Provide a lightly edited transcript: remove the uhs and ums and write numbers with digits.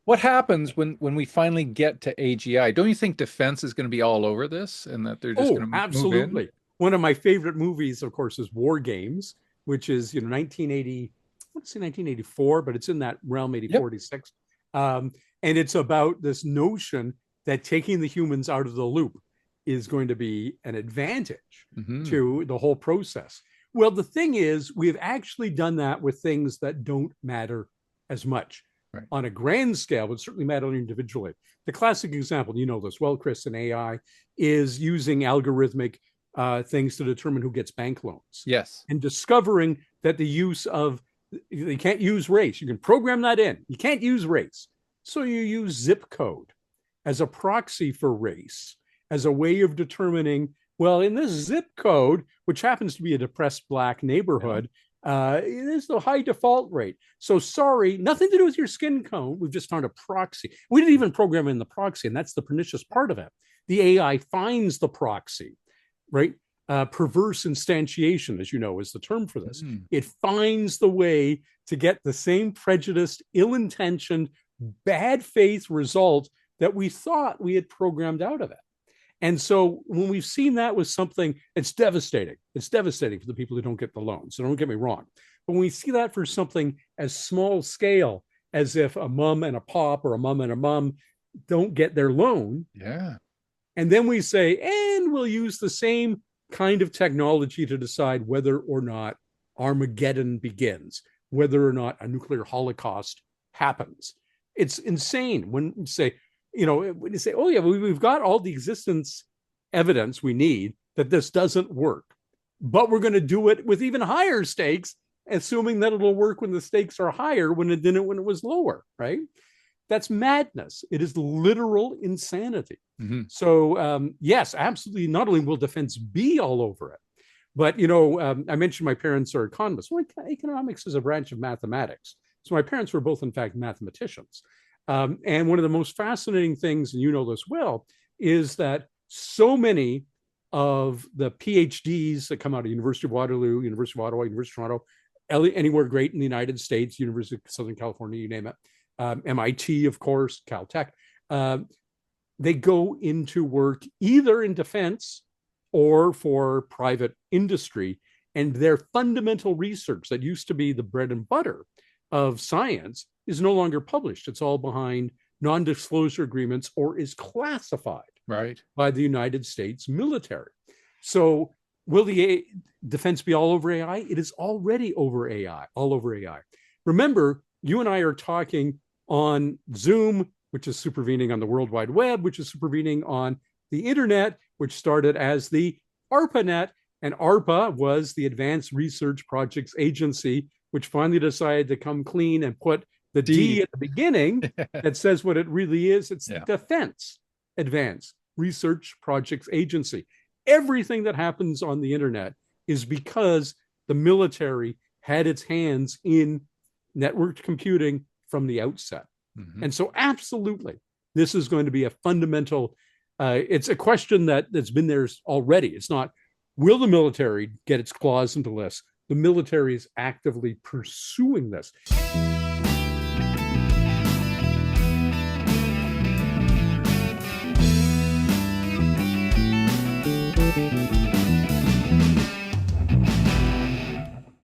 What happens when we finally get to AGI? Don't you think defense is going to be all over this and that they're just going to move in? Absolutely. One of my favorite movies, of course, is War Games, which is 1980. Let's say 1984, but it's in that realm, 84, 86. And it's about this notion that taking the humans out of the loop is going to be an advantage to the whole process. Well, the thing is, we've actually done that with things that don't matter as much. Right. On a grand scale, would certainly matter individually. The classic example, you know this well, Chris, in AI, is using algorithmic things to determine who gets bank loans. Yes. And discovering that the use of, you can't use race. You can program that in. You can't use race. So you use zip code as a proxy for race, as a way of determining, well, in this zip code, which happens to be a depressed Black neighborhood, there's the high default rate. So sorry, nothing to do with your skin tone. We've just found a proxy. We didn't even program in the proxy, and that's the pernicious part of it. The AI finds the proxy, right? Perverse instantiation, as you know, is the term for this. It finds the way to get the same prejudiced, ill-intentioned, bad faith result that we thought we had programmed out of it. And so when we've seen that with something, it's devastating. It's devastating for the people who don't get the loan. So don't get me wrong. But when we see that for something as small scale as if a mom and a pop or a mom and a mom don't get their loan. Yeah. And then we say, and we'll use the same kind of technology to decide whether or not Armageddon begins, whether or not a nuclear holocaust happens. It's insane when you say, when you say, oh yeah, we've got all the existence evidence we need that this doesn't work, but we're going to do it with even higher stakes, assuming that it'll work when the stakes are higher when it didn't when it was lower, right? That's madness. It is literal insanity. So yes, absolutely. Not only will defense be all over it, but I mentioned my parents are economists. Well, economics is a branch of mathematics. So my parents were both, in fact, mathematicians. And one of the most fascinating things, and you know this well, is that so many of the PhDs that come out of University of Waterloo, University of Ottawa, University of Toronto, anywhere great in the United States, University of Southern California, you name it, MIT, of course, Caltech, they go into work either in defense or for private industry. And their fundamental research that used to be the bread and butter of science is no longer published. It's all behind non-disclosure agreements or is classified by the United States military. So will the defense be all over AI? It is already over AI, all over AI. Remember, you and I are talking on Zoom, which is supervening on the World Wide Web, which is supervening on the internet, which started as the ARPANET. And ARPA was the Advanced Research Projects Agency, which finally decided to come clean and put the D at the beginning that says what it really is. It's Defense Advanced Research Projects Agency. Everything that happens on the internet is because the military had its hands in networked computing from the outset. And so absolutely, this is going to be a fundamental, it's a question that's been there already. It's not, will the military get its claws into this? The military is actively pursuing this.